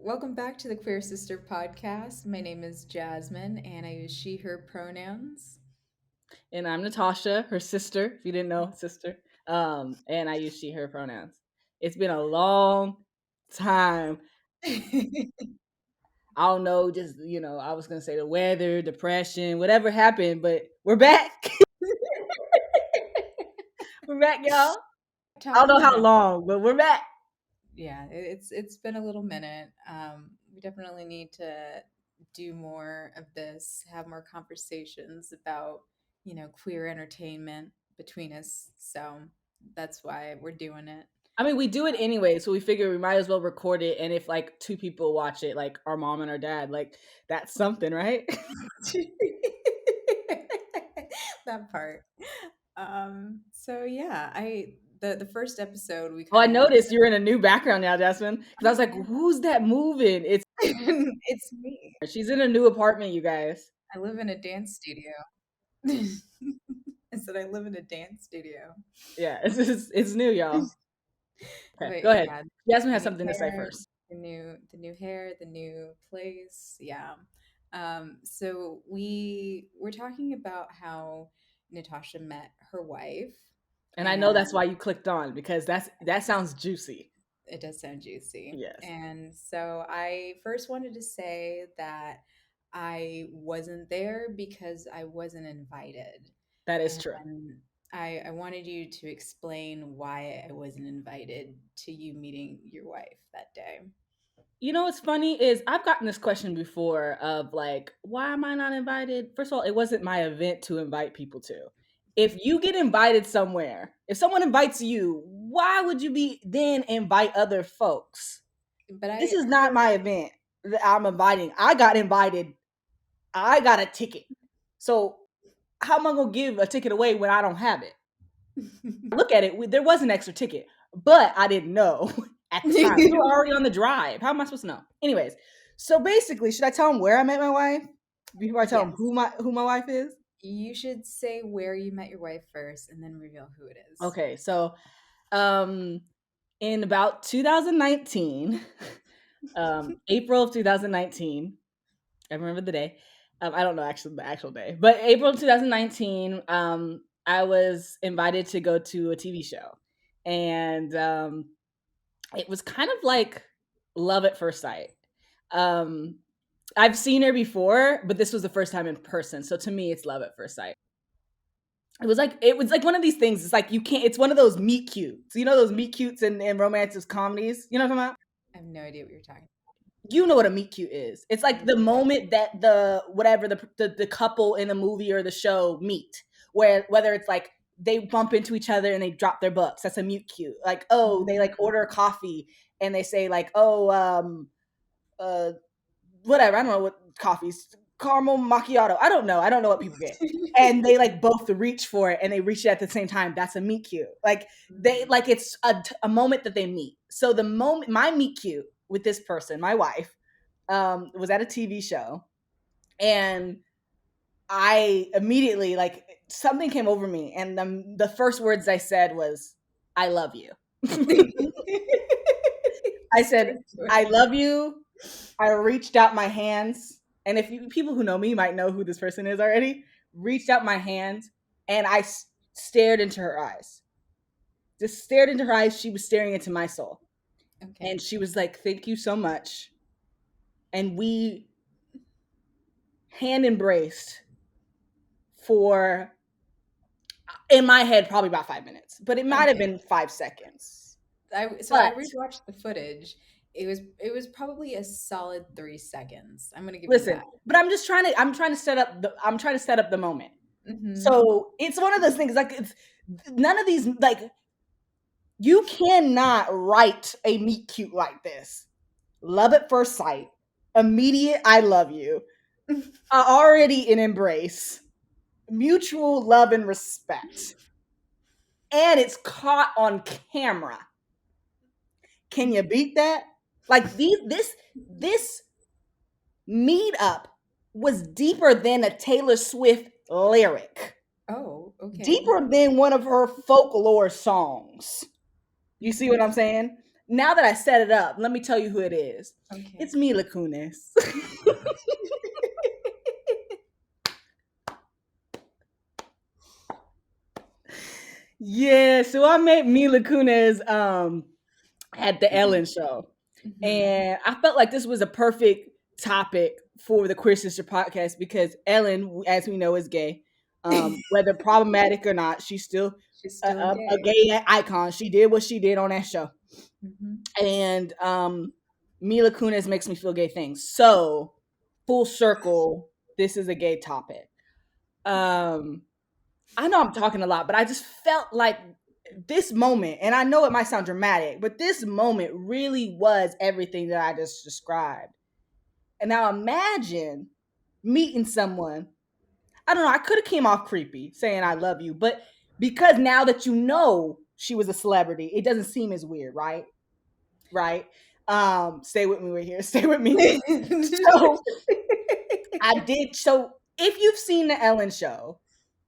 welcome back to the Queer Sister podcast. My name is Jasmine and I use she, her pronouns. And I'm Natasha, her sister, if you didn't know, sister. And I use she, her pronouns. It's been a long time. I don't know, just, I was going to say the weather, depression, whatever happened, but we're back. We're back, y'all. I don't Talking know how about long, but we're back. yeah, it's been a little minute. We definitely need to do more of this, have more conversations about, queer entertainment between us. So that's why we're doing it. I mean, we do it anyway, so we figure we might as well record it. And if like two people watch it, like our mom and our dad, like that's something, right? That part. So yeah, I the first episode we Oh, I kind of noticed you're in a new background now, Jasmine. Because I was like, who's that moving? it's me. She's in a new apartment, you guys. I live in a dance studio. I said I live in a dance studio. Yeah, it's new, y'all. Okay, But go ahead. yeah, Jasmine the has new something to say hair, first. the new hair, the new place. Yeah. So we're talking about how Natasha met her wife, And I know that's and why you clicked on because that sounds juicy. it does sound juicy. Yes, And so I first wanted to say that I wasn't there because I wasn't invited. that is true. And I wanted you to explain why I wasn't invited to you meeting your wife that day. You know what's funny is I've gotten this question before of like, why am I not invited? First of all, it wasn't my event to invite people to. If you get invited somewhere, if someone invites you, why would you be then invite other folks? But This I is not my event that I'm inviting. I got invited. I got a ticket. So how am I gonna give a ticket away when I don't have it? Look at it. There was an extra ticket, but I didn't know at the time. We were already on the drive. How am I supposed to know? Anyways, so basically, should I tell them where I met my wife before I tell them Yes, who my wife is? you should say where you met your wife first and then reveal who it is. Okay, so um, in about 2019, April of 2019, I remember the day. I don't know actually the actual day, but April 2019, I was invited to go to a TV show, and it was kind of like love at first sight. Um, I've seen her before, but this was the first time in person, so to me, it's love at first sight. It was like one of these things. It's like you can't. It's one of those meet cutes. You know those meet cutes in romances comedies. You know what I'm talking about? I have no idea what you're talking You know what a meet cute is. It's like the moment that the couple in the movie or the show meet, where whether it's like they bump into each other and they drop their books. That's a meet cute. Like, oh, they like order a coffee and they say like, oh, uh, whatever. I don't know what coffees, caramel macchiato. I don't know. I don't know what people get. And they like both reach for it and they reach it at the same time. That's a meet cute. Like they like it's a moment that they meet. So the moment my meet cute with this person, my wife, was at a TV show, and I immediately like something came over me, and the first words I said was, "I love you." I said, Straight to "I it. love you." I reached out my hands, and if you, people who know me might know who this person is already. Reached out my hands, and stared into her eyes. Just stared into her eyes. She was staring into my soul, Okay. and she was like, "Thank you so much." And we hand embraced for, in my head, probably about 5 minutes, but it might have Okay. been 5 seconds. I But rewatched the footage. It was probably a solid 3 seconds. I'm gonna give you listen, that. but I'm trying to set up the moment. Hmm. So it's one of those things like it's none of these like you cannot write a meet cute like this. Love at first sight, immediate I love you, already in embrace, mutual love and respect, and it's caught on camera. Can you beat that? Like this meetup was deeper than a Taylor Swift lyric, Oh, okay. deeper than one of her folklore songs. You see what I'm saying? now that I set it up, let me tell you who it is. Okay. It's Mila Kunis. Yeah, so I met Mila Kunis at the Ellen show. Mm-hmm. And I felt like this was a perfect topic for the Queer Sister podcast because Ellen, as we know, is gay. Whether problematic or not, she's still She's a, still a, a gay. gay icon. She did what she did on that show. Mm-hmm. And Mila Kunis makes me feel gay things. So, full circle, this is a gay topic. Um, I know I'm talking a lot, but I just felt like this moment, and I know it might sound dramatic, but this moment really was everything that I just described. And now imagine meeting someone. I don't know, I could have came off creepy saying I love you, but because now that you know she was a celebrity, it doesn't seem as weird, right? Right? Stay with me right here. Stay with me. So I did. So if you've seen the Ellen show,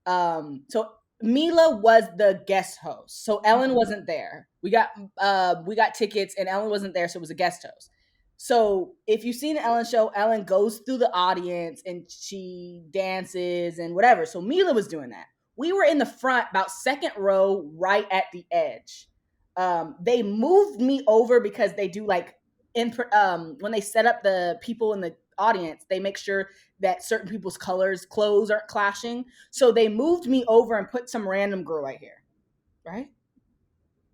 so Mila was the guest host. So Ellen Mhm. wasn't there. We got tickets and Ellen wasn't there, so it was a guest host. So if you've seen the Ellen show, Ellen goes through the audience and she dances and whatever. So Mila was doing that. We were in the front, about second row, right at the edge. They moved me over because they do like when they set up the people in the audience, they make sure that certain people's clothes aren't clashing. So they moved me over and put some random girl right here. Right?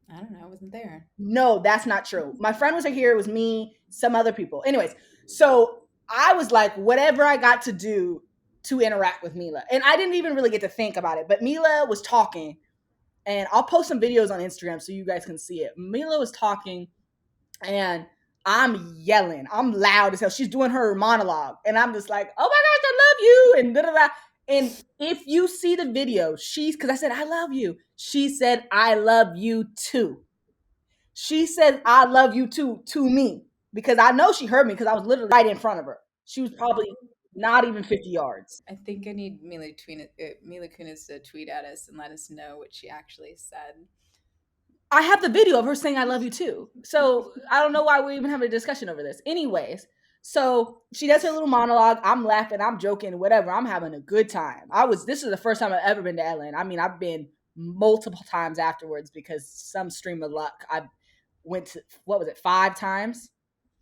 I don't know. I wasn't there. No, that's not true. My friend was right here. It was me, some other people. Anyways, so I was like, whatever I got to do to interact with Mila. And I didn't even really get to think about it. But Mila was talking, and I'll post some videos on Instagram so you guys can see it. Mila was talking, and I'm yelling. I'm loud as hell. She's doing her monologue, and I'm just like, "Oh my gosh, I love you!" And da da da. And if you see the video, because I said I love you, she said I love you too. She said I love you too to me because I know she heard me because I was literally right in front of her. She was probably not even 50 yards. I think I need Mila Kunis to tweet at us and let us know what she actually said. I have the video of her saying I love you too. So I don't know why we're even having a discussion over this. Anyways, so she does her little monologue. I'm laughing, I'm joking, whatever. I'm having a good time. This is the first time I've ever been to Ellen. I mean, I've been multiple times afterwards because some stream of luck. I went to, what was it, 5 times?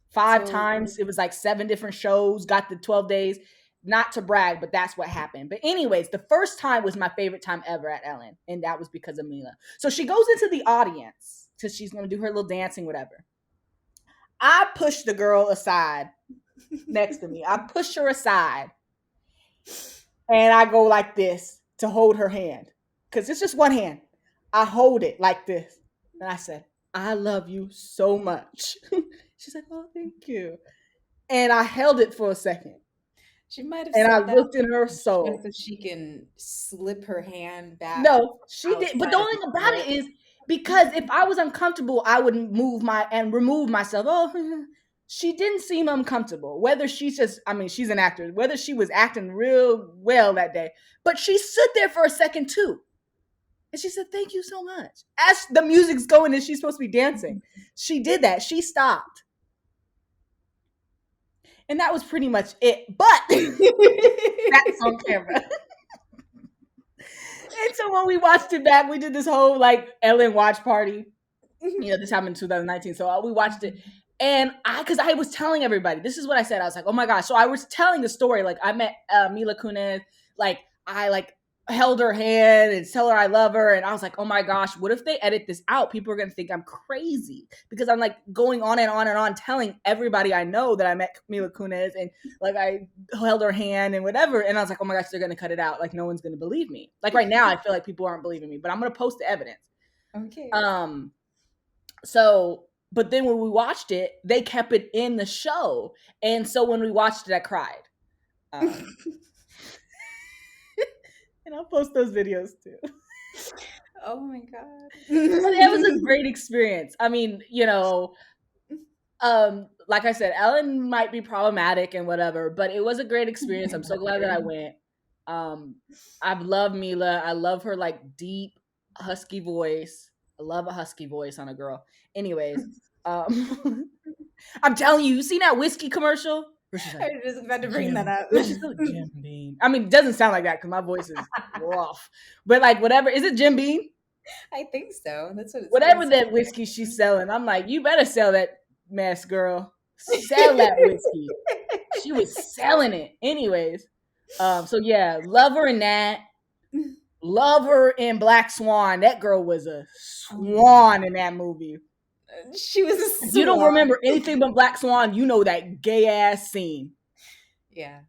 Five So, times. It was like 7 different shows, got the 12 days. Not to brag, but that's what happened. But anyways, the first time was my favorite time ever at Ellen, and that was because of Mila. So she goes into the audience because she's gonna do her little dancing, whatever. I push the girl aside next to me. I push her aside, and I go like this to hold her hand because it's just one hand. I hold it like this, and I said, "I love you so much." She's like, "Oh, thank you." And I held it for a second. she might have And I said that looked in her soul. so she can slip her hand back No, she did. But the outside of only the thing about it grip. is because if I was uncomfortable, I would move and remove myself. Oh, she didn't seem uncomfortable. Whether she's just, I mean, she's an actor, whether she was acting real well that day, but she stood there for a second too. And she said, "Thank you so much." As the music's going and she's supposed to be dancing, she did that. She stopped. And that was pretty much it. But that's on camera. And so when we watched it back, we did this whole like Ellen watch party. This happened in 2019. So we watched it. And because I was telling everybody, this is what I said. I was like, oh my gosh. So I was telling the story. Like I met Mila Kunis. Like I like held her hand and tell her I love her. And I was like, oh my gosh, what if they edit this out? People are going to think I'm crazy because I'm like going on and on and on telling everybody I know that I met Mila Kunis and like I held her hand and whatever. And I was like, oh my gosh, they're going to cut it out. Like no one's going to believe me. Like right now, I feel like people aren't believing me, but I'm going to post the evidence. Okay. So, but then when we watched it, they kept it in the show. And so when we watched it, I cried. And I'll post those videos too. Oh my god. It was a great experience. I mean, like I said, Ellen might be problematic and whatever, but it was a great experience. I'm so glad that I went. I've loved Mila. I love her like deep husky voice. I love a husky voice on a girl. Anyways, I'm telling you, you seen that whiskey commercial? Where she's I like, was just about to bring that Jim. up. Where's she still Jim Beam? I mean, it doesn't sound like that because my voice is rough. But like, whatever. Is it Jim Beam? I think so. That's what it's Whatever supposed to that whiskey she's selling, I'm like, you better sell that mess, girl. Sell that whiskey. She was selling it. Anyways, so yeah, love her in that. be. Love her in Black Swan. That girl was a Oh my swan in that movie. She was a If you don't swan. remember anything but Black Swan, you know that gay ass scene. Yeah.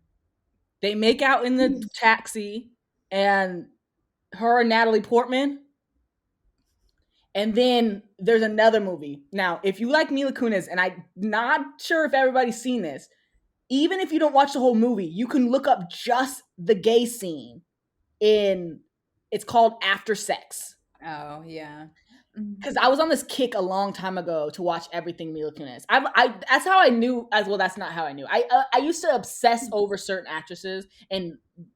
They make out in the taxi, and her and Natalie Portman. And then there's another movie. Now, if you like Mila Kunis, and I'm not sure if everybody's seen this, even if you don't watch the whole movie, you can look up just the gay scene in, it's called After Sex. Oh yeah. Because I was on this kick a long time ago to watch everything Mila Kunis. I that's how I knew. As well, that's not how I knew. I used to obsess over certain actresses, and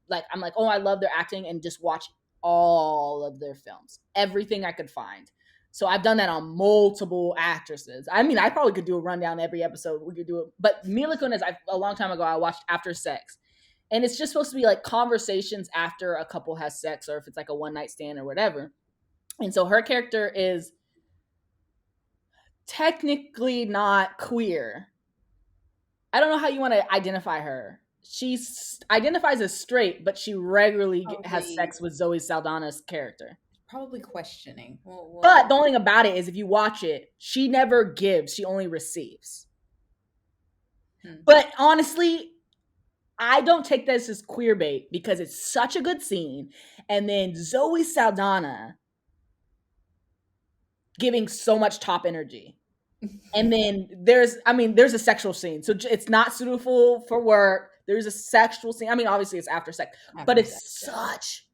like I'm like, oh, I love their acting, and just watch all of their films, everything I could find. So I've done that on multiple actresses. I mean, I probably could do a rundown every episode. We could do it, but Mila Kunis, a long time ago, I watched After Sex, and it's just supposed to be like conversations after a couple has sex, or if it's like a one night stand or whatever. And so her character is technically not queer. I don't know how you want to identify her. She identifies as straight, but she regularly has Probably sex with Zoe Saldana's character. probably questioning. But the only thing about it is, if you watch it, she never gives; she only receives. But honestly, I don't take this as queer bait because it's such a good scene, and then Zoe Saldana giving so much top energy. And then there's a sexual scene. So it's not suitable for work. There's a sexual scene. I mean, obviously it's after sex, but it's such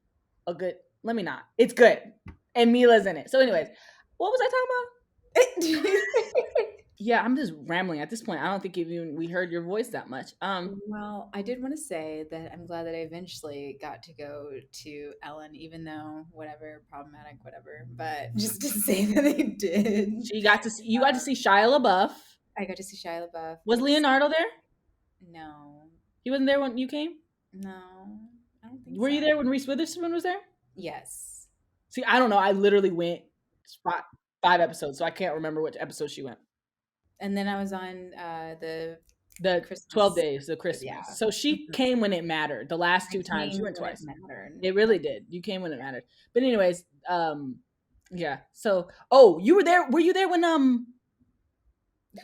a good, let me not. It's good. And Mila's in it. So anyways, what was I talking about? Yeah, I'm just rambling at this point. I don't think even we heard your voice that much. Well, I did want to say that I'm glad that I eventually got to go to Ellen, even though whatever, problematic, whatever. But just to say that I did. You got to see Shia LaBeouf. I got to see Shia LaBeouf. Was Leonardo there? No. He wasn't there when you came? No. I don't think Were so. you there when Reese Witherspoon was there? Yes. See, I don't know. I literally went 5 episodes, so I can't remember which episode she went. And then I was on the Christmas. 12 days of Christmas. Yeah. So she came when it mattered. The last two times you went twice. It really did. You came when it mattered. But anyways, yeah. So you were there. Were you there when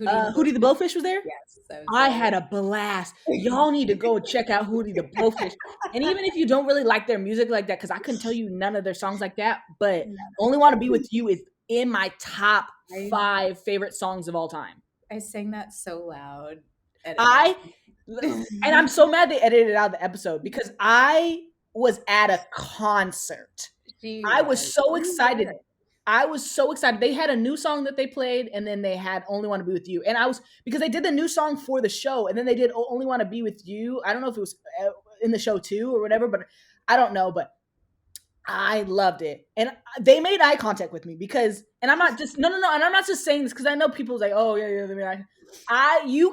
Hootie the Blowfish was there? Yes. I had a blast. Y'all need to go check out Hootie the Blowfish. And even if you don't really like their music like that, because I couldn't tell you none of their songs like that, but Only Want to Be With You is in my top 5 favorite songs of all time. I sang that so loud. And I'm so mad they edited out the episode because I was at a concert. I was so excited. I was so excited. They had a new song that they played, and then they had Only Want to Be With You. And because they did the new song for the show, and then they did Only Want to Be With You. I don't know if it was in the show too or whatever, but I don't know. But I loved it. And they made eye contact with me because, and I'm not just, no. And I'm not just saying this because I know people's like, oh, yeah, they made eye contact. You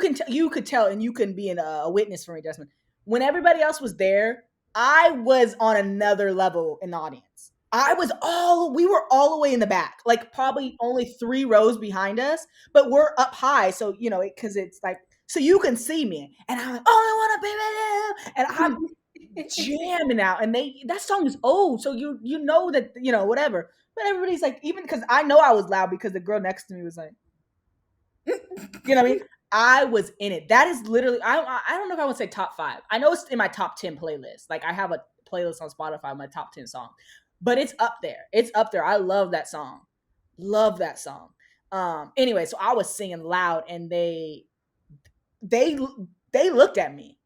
could tell, and you can be a witness for me, Jasmine. When everybody else was there, I was on another level in the audience. We were all the way in the back, like probably only 3 rows behind us, but we're up high. So, because it's like, so you can see me. And I'm like, oh, I want to be with you. And I'm jamming out. And that song is old. So you know that, whatever. But everybody's like, even because I know I was loud because the girl next to me was like, you know what I mean? I was in it. That is literally, I don't know if I would say top 5. I know it's in my top 10 playlist. Like I have a playlist on Spotify, my top 10 songs. But it's up there. It's up there. I love that song. Love that song. Anyway, so I was singing loud, and they looked at me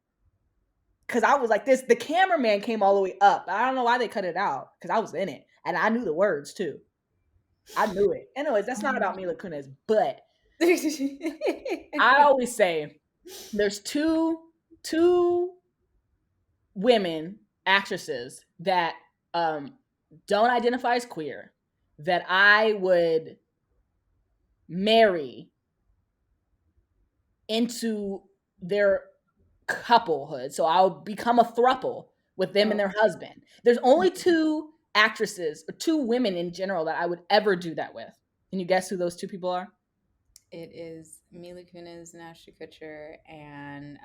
because I was like this. The cameraman came all the way up. I don't know why they cut it out because I was in it, and I knew the words too. I knew it. Anyways, that's not about Mila Kunis, but I always say there's two women actresses that don't identify as queer that I would marry into their couplehood. So I'll become a throuple with them and Oh, their husband. There's only two actresses, or two women in general, that I would ever do that with. Can you guess who those two people are? it is Mila Kunis and Ashton Kutcher and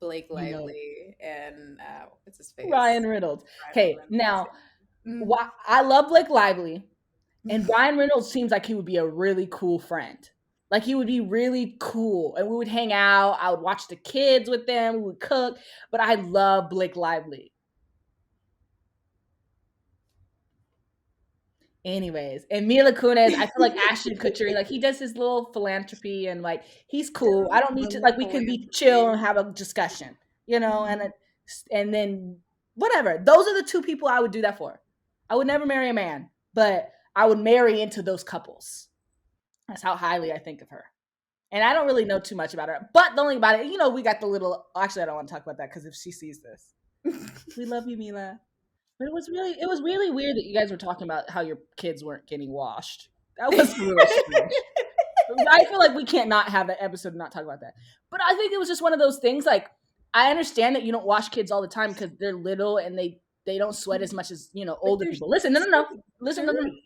Blake You know it. Lively and what's his Ryan face? Reynolds. Ryan Okay, Reynolds. now Mm. why I love Blake Lively, and Ryan Reynolds seems like he would be a really cool friend. Like he would be really cool, and we would hang out. I would watch the kids with them. We would cook. But I love Blake Lively. Anyways, and Mila Kunis, I feel like Ashton Kutcher, like he does his little philanthropy and like he's cool. I don't A need to little like we can be chill philanthropy. and have a discussion, you know, Mhm. and then whatever. Those are the two people I would do that for. I would never marry a man, but I would marry into those couples. That's how highly I think of her. And I don't really know too much about her, but the only about it, we got the little. Actually, I don't want to talk about that because if she sees this, we love you, Mila. But it was really weird that you guys were talking about how your kids weren't getting washed. That was a little strange. I feel like we can't not have that episode and not talk about that. But I think it was just one of those things. Like I understand that you don't wash kids all the time because they're little and they don't sweat as much as But older they're people. Listen, no, no, no. still Listen, no, no, no. dirty.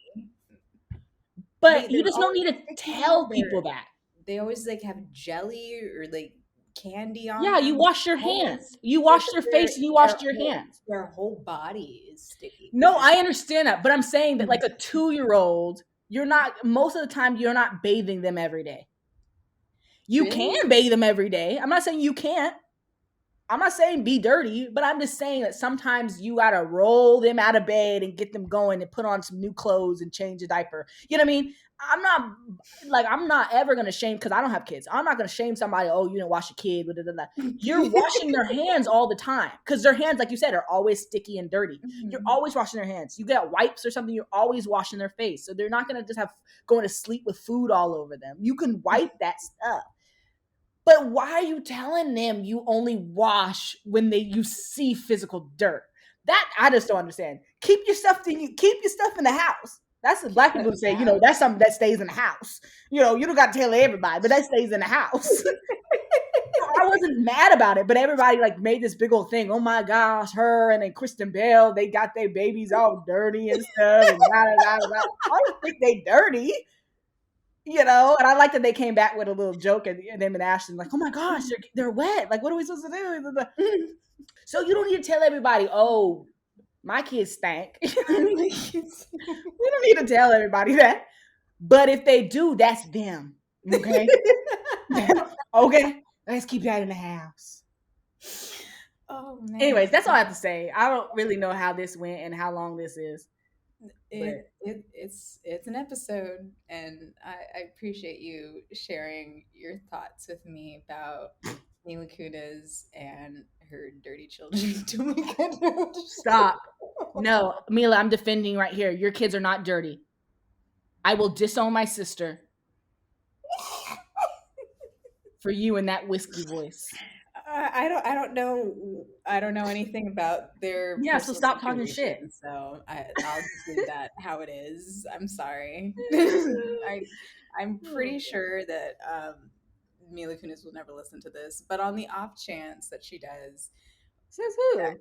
But you They're just don't always need to sticking tell out people there. that. They always like have jelly or like candy on Yeah, you them. wash your Always, hands. You yeah, washed but your face and you washed your hands. their whole body is sticky No, because I understand that, but I'm saying that you're. like a 2 year old, you're not most of the time you're not bathing them every day. You Really? can bathe them every day. I'm not saying you can't. I'm not saying be dirty, but I'm just saying that sometimes you gotta roll them out of bed and get them going and put on some new clothes and change a diaper. You know what I mean? I'm not ever gonna shame because I don't have kids. I'm not gonna shame somebody. Oh, you didn't wash a kid. Blah, blah, blah. You're washing their hands all the time because their hands, like you said, are always sticky and dirty. You're Mhm. always washing their hands. You get wipes or something. You're always washing their face, so they're not gonna just have going to sleep with food all over them. You can wipe that stuff. But why are you telling them you only wash when you see physical dirt? That I just don't understand. Keep your stuff in the house. That's what Keep black that people in say, the house. that's something that stays in the house. You don't gotta tell everybody, but that stays in the house. So I wasn't mad about it, but everybody like made this big old thing. Oh my gosh, her and then Kristen Bell, they got their babies all dirty and stuff, and da da da da. I don't think they dirty. And I like that they came back with a little joke and them and Ashton, like, oh my gosh, they're wet. Like, what are we supposed to do? So you don't need to tell everybody, oh, my kids stank. We don't need to tell everybody that. But if they do, that's them. Okay. Okay. Let's keep that in the house. Oh man. Anyways, that's all I have to say. I don't really know how this went and how long this is. But It's an episode, and I appreciate you sharing your thoughts with me about Mila Kunis and her dirty children. Oh my goodness. stop. No, Mila, I'm defending right here. Your kids are not dirty. I will disown my sister for you in that whiskey voice. I don't know anything about their Yeah, so personal stop talking shit. situation, so I'll just leave that how it is. I'm sorry. I'm pretty sure that Mila Kunis will never listen to this, but on the off chance that she does, Says who? I'm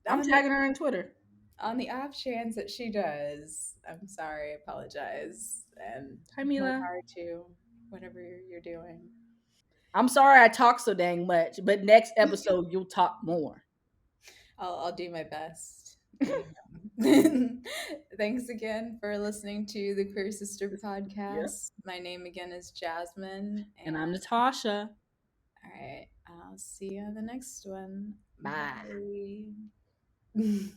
on the tagging her on Twitter. on the off chance that she does, I'm sorry. I apologize, and Hi, more Mila. power to whatever you're doing. I'm sorry I talk so dang much, but next episode you'll talk more. I'll do my best. Thanks again for listening to the Queer Sister Yeah. podcast. My name again is Jasmine, And I'm and Natasha. all right, I'll see you on the next one. Bye. Bye.